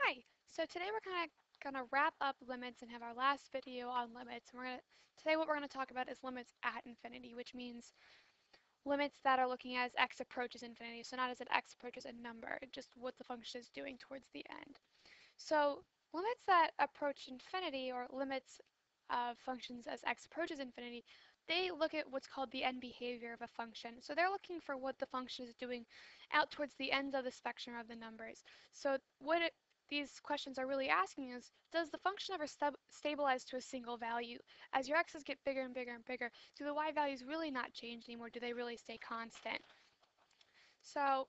Hi. So today we're kind of gonna wrap up limits and have our last video on limits. And today what we're gonna talk about is limits at infinity, which means limits that are looking as x approaches infinity. So not as an x approaches a number, just what the function is doing towards the end. So limits that approach infinity, or limits of functions as x approaches infinity, they look at what's called the end behavior of a function. So they're looking for what the function is doing out towards the ends of the spectrum of the numbers. So these questions are really asking is, does the function ever stabilize to a single value? As your x's get bigger and bigger and bigger, do the y values really not change anymore? Do they really stay constant? So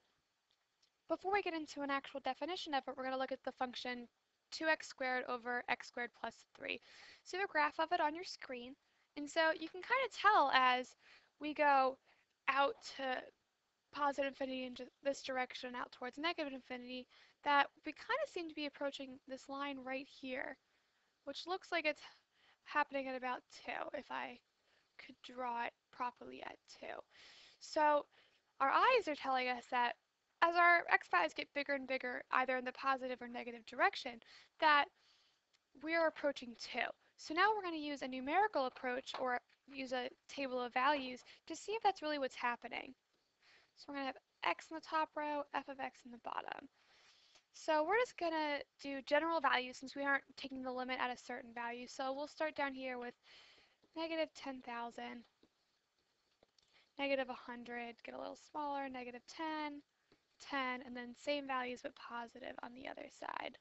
before we get into an actual definition of it, we're going to look at the function 2x squared over x squared plus 3. So you have a graph of it on your screen. And so you can kind of tell as we go out to positive infinity in this direction, out towards negative infinity, that we kind of seem to be approaching this line right here, which looks like it's happening at about 2, if I could draw it properly at 2. So our eyes are telling us that as our x values get bigger and bigger, either in the positive or negative direction, that we are approaching 2. So now we're going to use a numerical approach or use a table of values to see if that's really what's happening. So we're going to have x in the top row, f of x in the bottom. So we're just going to do general values since we aren't taking the limit at a certain value. So we'll start down here with negative 10,000, negative 100, get a little smaller, negative 10, 10, and then same values but positive on the other side.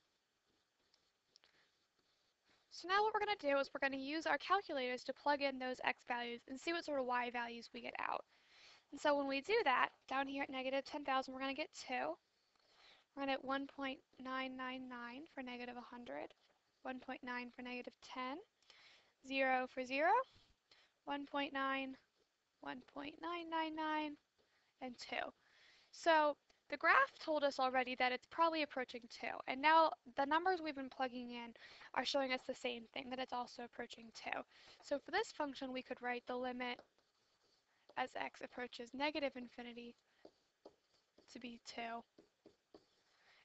So now what we're going to do is we're going to use our calculators to plug in those x values and see what sort of y values we get out. And so when we do that, down here at negative 10,000, we're going to get 2. We're going to get 1.999 for negative 100, 1.9 for negative 10, 0 for 0, 1.9, 1.999, and 2. So the graph told us already that it's probably approaching 2, and now the numbers we've been plugging in are showing us the same thing, that it's also approaching 2. So for this function, we could write the limit as x approaches negative infinity to be 2,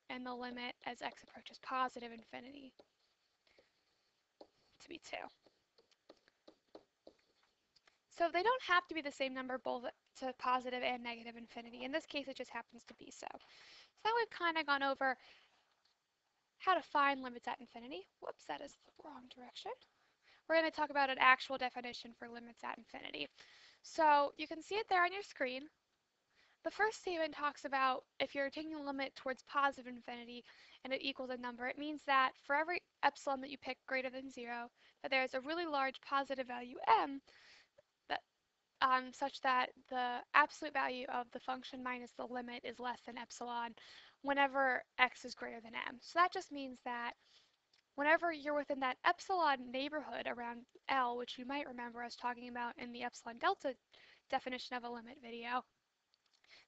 and the limit as x approaches positive infinity to be 2. So they don't have to be the same number both to positive and negative infinity. In this case, it just happens to be so. So now we've kind of gone over how to find limits at infinity. Whoops, that is the wrong direction. We're going to talk about an actual definition for limits at infinity. So you can see it there on your screen. The first statement talks about if you're taking a limit towards positive infinity and it equals a number, it means that for every epsilon that you pick greater than 0, that there's a really large positive value m that such that the absolute value of the function minus the limit is less than epsilon whenever x is greater than m. So that just means that whenever you're within that epsilon neighborhood around L, which you might remember us talking about in the epsilon delta definition of a limit video,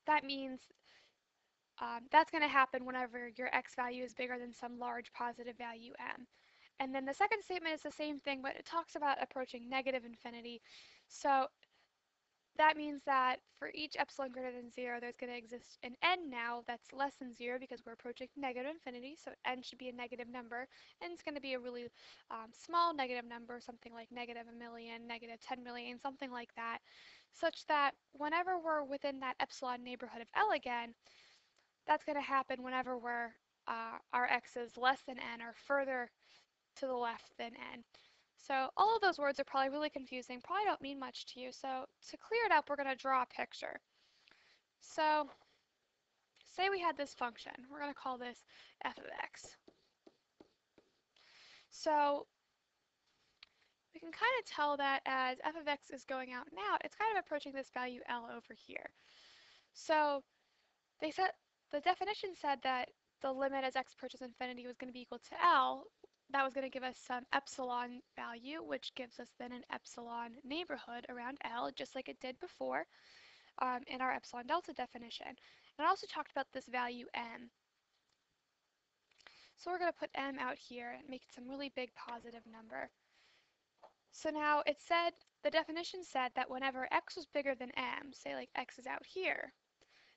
that means that's going to happen whenever your x value is bigger than some large positive value m. And then the second statement is the same thing, but it talks about approaching negative infinity. So that means that for each epsilon greater than 0, there's going to exist an n now that's less than 0 because we're approaching negative infinity, so n should be a negative number, and it's going to be a really small negative number, something like negative a million, negative 10 million, something like that, such that whenever we're within that epsilon neighborhood of L again, that's going to happen whenever our x is less than n or further to the left than n. So all of those words are probably really confusing, probably don't mean much to you. So to clear it up, we're going to draw a picture. So say we had this function. We're going to call this f of x. So we can kind of tell that as f of x is going out and out, it's kind of approaching this value L over here. So they said the definition said that the limit as x approaches infinity was going to be equal to L. That was going to give us some epsilon value, which gives us then an epsilon neighborhood around L, just like it did before in our epsilon delta definition. And it also talked about this value m. So we're going to put m out here and make it some really big positive number. So now it said, the definition said that whenever x was bigger than m, say like x is out here,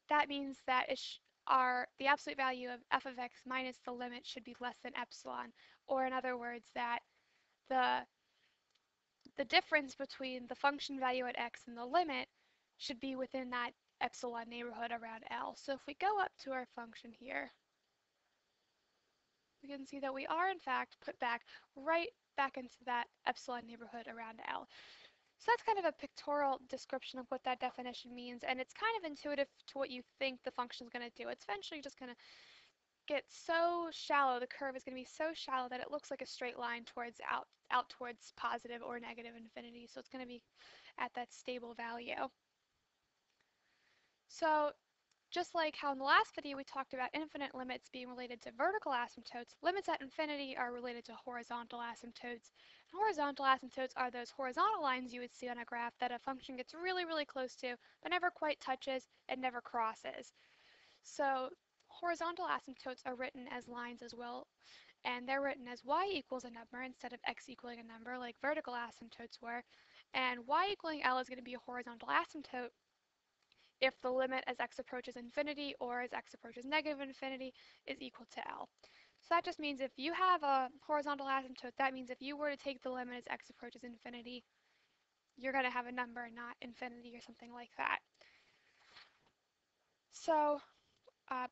that means that the absolute value of f of x minus the limit should be less than epsilon, or in other words, that the the difference between the function value at x and the limit should be within that epsilon neighborhood around L. So if we go up to our function here, we can see that we are in fact put back right back into that epsilon neighborhood around L. So that's kind of a pictorial description of what that definition means, and it's kind of intuitive to what you think the function is going to do. It's eventually just going to get so shallow, the curve is going to be so shallow that it looks like a straight line towards out towards positive or negative infinity. So it's going to be at that stable value. So just like how in the last video we talked about infinite limits being related to vertical asymptotes, limits at infinity are related to horizontal asymptotes. And horizontal asymptotes are those horizontal lines you would see on a graph that a function gets really, really close to, but never quite touches and never crosses. So horizontal asymptotes are written as lines as well, and they're written as y equals a number instead of x equaling a number like vertical asymptotes were. And y equaling L is going to be a horizontal asymptote if the limit as x approaches infinity or as x approaches negative infinity is equal to L. So that just means if you have a horizontal asymptote, that means if you were to take the limit as x approaches infinity, you're going to have a number, not infinity or something like that. So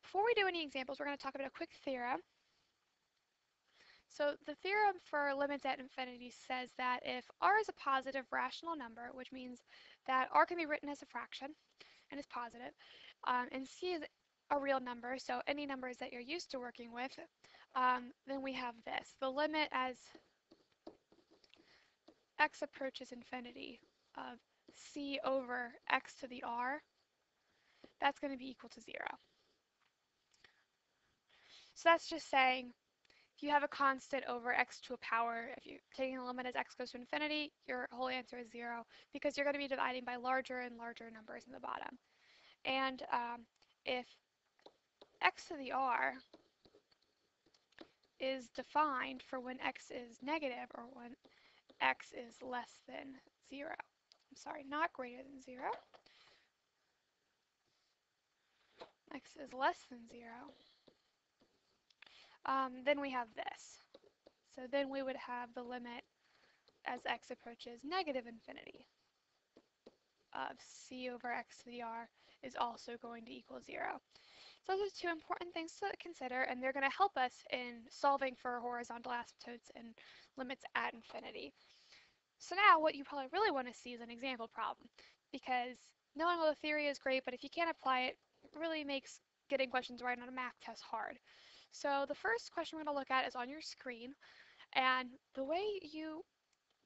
before we do any examples, we're going to talk about a quick theorem. So the theorem for limits at infinity says that if r is a positive rational number, which means that r can be written as a fraction and is positive, and c is a real number, so any numbers that you're used to working with, then we have this. The limit as x approaches infinity of c over x to the r, that's going to be equal to 0. So that's just saying if you have a constant over x to a power, if you're taking the limit as x goes to infinity, your whole answer is 0 because you're going to be dividing by larger and larger numbers in the bottom. And if x to the r is defined for when x is negative or when x is less than 0. I'm sorry, not greater than 0. X is less than 0. Then we have this. So then we would have the limit as x approaches negative infinity of c over x to the r is also going to equal 0. So those are two important things to consider, and they're going to help us in solving for horizontal asymptotes and limits at infinity. So now what you probably really want to see is an example problem, because knowing all the theory is great, but if you can't apply it, it really makes getting questions right on a math test hard. So the first question we're going to look at is on your screen, and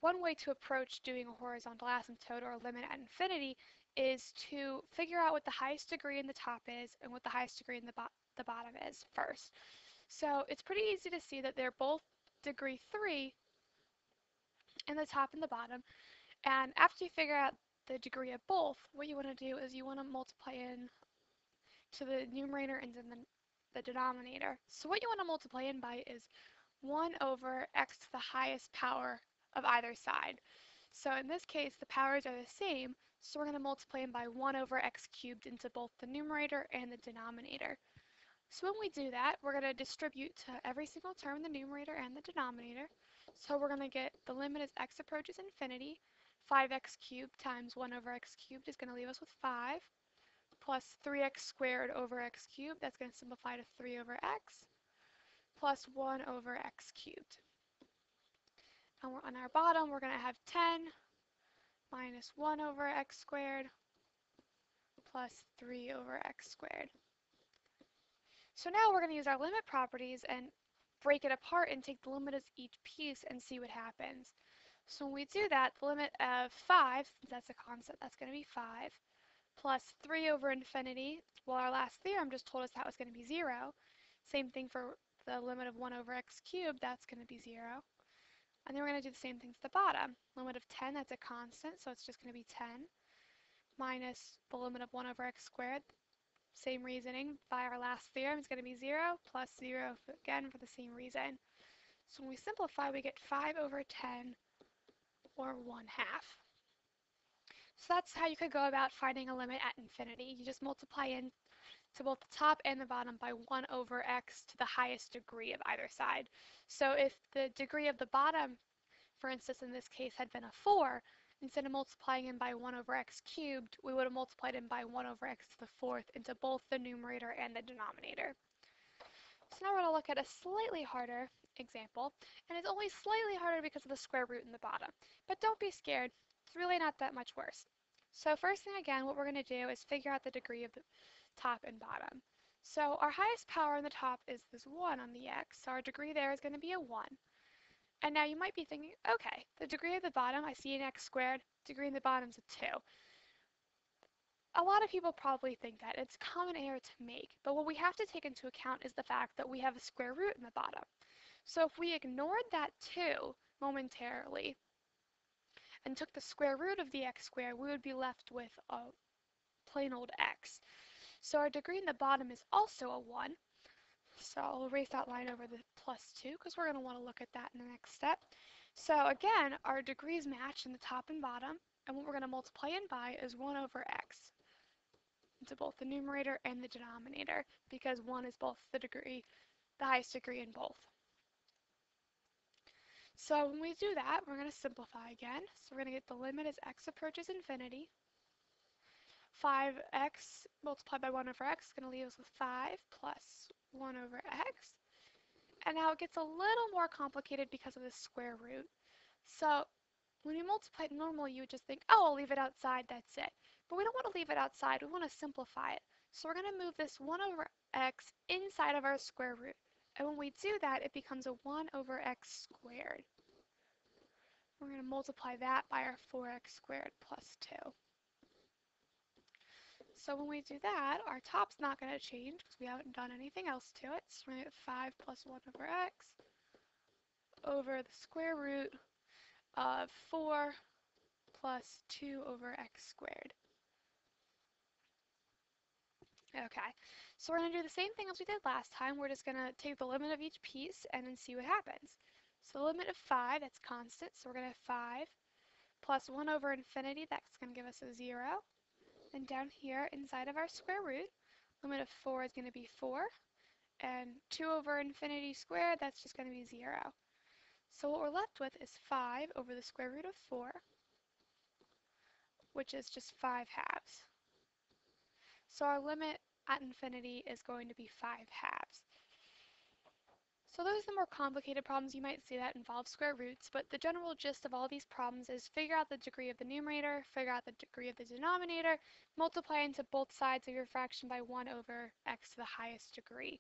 one way to approach doing a horizontal asymptote or a limit at infinity is to figure out what the highest degree in the top is and what the highest degree in the bottom is first. So it's pretty easy to see that they're both degree 3 in the top and the bottom. And after you figure out the degree of both, what you want to do is you want to multiply in to the numerator and then the denominator. So what you want to multiply in by is 1 over x to the highest power of either side. So in this case, the powers are the same, so we're going to multiply in by 1 over x cubed into both the numerator and the denominator. So when we do that, we're going to distribute to every single term in the numerator and the denominator. So we're going to get the limit as x approaches infinity. 5x cubed times 1 over x cubed is going to leave us with 5, plus 3x squared over x cubed, that's going to simplify to 3 over x, plus 1 over x cubed. And on our bottom, we're going to have 10 minus 1 over x squared plus 3 over x squared. So now we're going to use our limit properties and break it apart and take the limit as each piece and see what happens. So when we do that, the limit of 5, since that's a constant, that's going to be 5, plus 3 over infinity. Well, our last theorem just told us that was going to be 0. Same thing for the limit of 1 over x cubed, that's going to be 0. And then we're going to do the same thing to the bottom. Limit of 10, that's a constant, so it's just going to be 10, minus the limit of 1 over x squared. Same reasoning by our last theorem is going to be 0, plus 0 again for the same reason. So when we simplify, we get 5 over 10, or 1/2. So that's how you could go about finding a limit at infinity. You just multiply in to both the top and the bottom by 1 over x to the highest degree of either side. So if the degree of the bottom, for instance in this case, had been a 4, instead of multiplying in by 1 over x cubed, we would have multiplied in by 1 over x to the fourth into both the numerator and the denominator. So now we're going to look at a slightly harder example, and it's only slightly harder because of the square root in the bottom. But don't be scared, it's really not that much worse. So first thing again, what we're going to do is figure out the degree of the top and bottom. So our highest power on the top is this 1 on the x, so our degree there is going to be a 1. And now you might be thinking, okay, the degree of the bottom, I see an x squared, degree in the bottom is a 2. A lot of people probably think that. It's a common error to make, but what we have to take into account is the fact that we have a square root in the bottom. So if we ignored that 2 momentarily and took the square root of the x squared, we would be left with a plain old x. So our degree in the bottom is also a 1. So I'll erase that line over the plus 2 because we're going to want to look at that in the next step. So again, our degrees match in the top and bottom, and what we're going to multiply in by is 1 over x into both the numerator and the denominator, because 1 is both the highest degree in both. So when we do that, we're going to simplify again. So we're going to get the limit as x approaches infinity. 5x multiplied by 1 over x is going to leave us with 5 plus 1 over x. And now it gets a little more complicated because of the square root. So when you multiply it normally, you would just think, oh, I'll leave it outside, that's it. But we don't want to leave it outside, we want to simplify it. So we're going to move this 1 over x inside of our square root. And when we do that, it becomes a 1 over x squared. We're going to multiply that by our 4x squared plus 2. So when we do that, our top's not going to change because we haven't done anything else to it. So we're going to get 5 plus 1 over x over the square root of 4 plus 2 over x squared. Okay, so we're going to do the same thing as we did last time. We're just going to take the limit of each piece and then see what happens. So the limit of 5, that's constant, so we're going to have 5 plus 1 over infinity, that's going to give us a 0. And down here, inside of our square root, limit of 4 is going to be 4. And 2 over infinity squared, that's just going to be 0. So what we're left with is 5 over the square root of 4, which is just 5 halves. So our limit at infinity is going to be 5 halves. So those are the more complicated problems. You might see that involve square roots, but the general gist of all these problems is figure out the degree of the numerator, figure out the degree of the denominator, multiply into both sides of your fraction by 1 over x to the highest degree.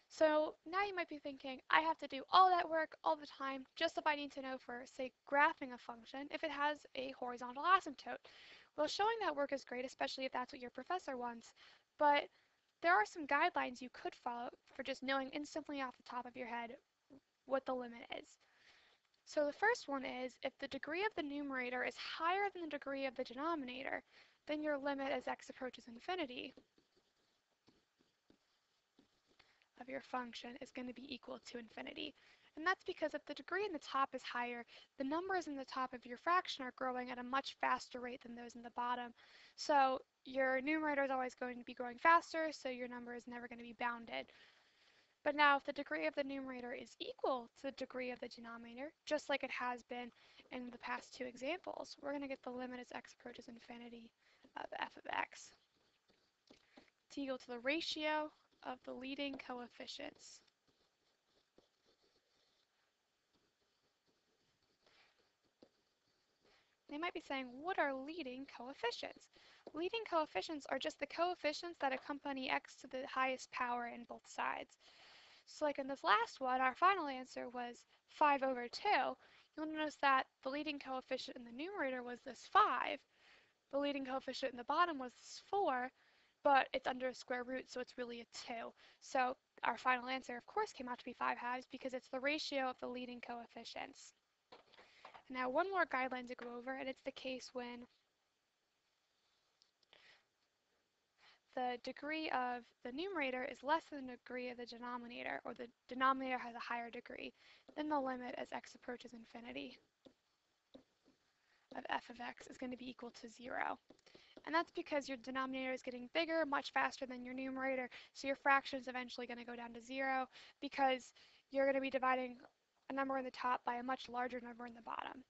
So now you might be thinking, I have to do all that work all the time just if I need to know for, say, graphing a function if it has a horizontal asymptote. Well, showing that work is great, especially if that's what your professor wants, but there are some guidelines you could follow for just knowing instantly off the top of your head what the limit is. So the first one is, if the degree of the numerator is higher than the degree of the denominator, then your limit as x approaches infinity of your function is going to be equal to infinity. And that's because if the degree in the top is higher, the numbers in the top of your fraction are growing at a much faster rate than those in the bottom. So your numerator is always going to be growing faster, so your number is never going to be bounded. But now if the degree of the numerator is equal to the degree of the denominator, just like it has been in the past two examples, we're going to get the limit as x approaches infinity of f of x to equal to the ratio of the leading coefficients. They might be saying, what are leading coefficients? Leading coefficients are just the coefficients that accompany x to the highest power in both sides. So like in this last one, our final answer was 5 over 2. You'll notice that the leading coefficient in the numerator was this 5. The leading coefficient in the bottom was this 4, but it's under a square root, so it's really a 2. So our final answer, of course, came out to be 5 halves because it's the ratio of the leading coefficients. Now, one more guideline to go over, and it's the case when the degree of the numerator is less than the degree of the denominator, or the denominator has a higher degree, then the limit as x approaches infinity of f of x is going to be equal to 0. And that's because your denominator is getting bigger much faster than your numerator, so your fraction is eventually going to go down to 0 because you're going to be dividing a number in the top by a much larger number in the bottom.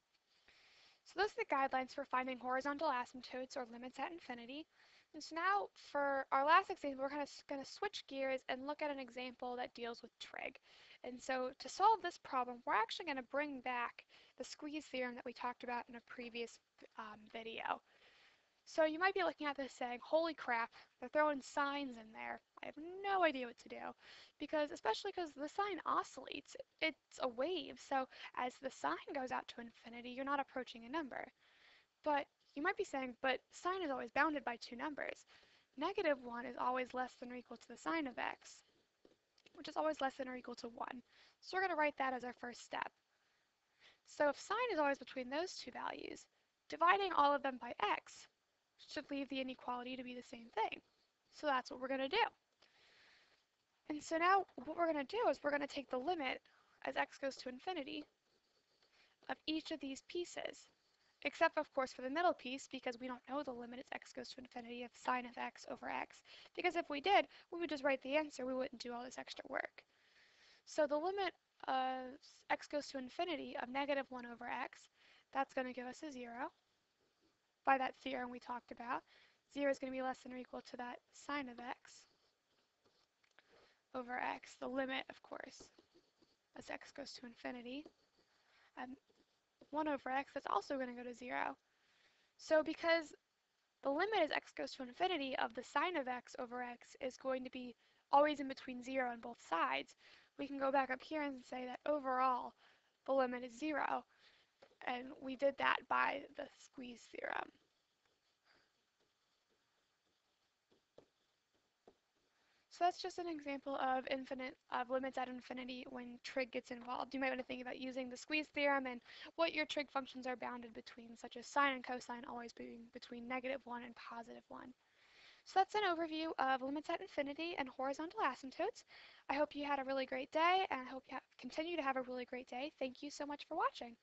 So those are the guidelines for finding horizontal asymptotes or limits at infinity. And so now for our last example, we're going to switch gears and look at an example that deals with trig. And so to solve this problem, we're actually going to bring back the squeeze theorem that we talked about in a previous video. So you might be looking at this saying, holy crap, they're throwing signs in there. I have no idea what to do. Especially because the sign oscillates. It's a wave, so as the sign goes out to infinity, you're not approaching a number. But you might be saying, but sine is always bounded by two numbers. -1 is always less than or equal to the sine of x, which is always less than or equal to 1. So we're going to write that as our first step. So if sine is always between those two values, dividing all of them by x should leave the inequality to be the same thing. So that's what we're going to do. And so now what we're going to do is we're going to take the limit as x goes to infinity of each of these pieces. Except, of course, for the middle piece, because we don't know the limit as x goes to infinity of sine of x over x. Because if we did, we would just write the answer. We wouldn't do all this extra work. So the limit of x goes to infinity of -1 over x, that's going to give us a 0 by that theorem we talked about. 0 is going to be less than or equal to that sine of x over x, the limit, of course, as x goes to infinity. And 1 over x, that's also going to go to 0. So because the limit as x goes to infinity of the sine of x over x is going to be always in between 0 on both sides, we can go back up here and say that overall the limit is 0. And we did that by the squeeze theorem. So that's just an example of limits at infinity when trig gets involved. You might want to think about using the squeeze theorem and what your trig functions are bounded between, such as sine and cosine always being between -1 and +1. So that's an overview of limits at infinity and horizontal asymptotes. I hope you had a really great day, and I hope you continue to have a really great day. Thank you so much for watching.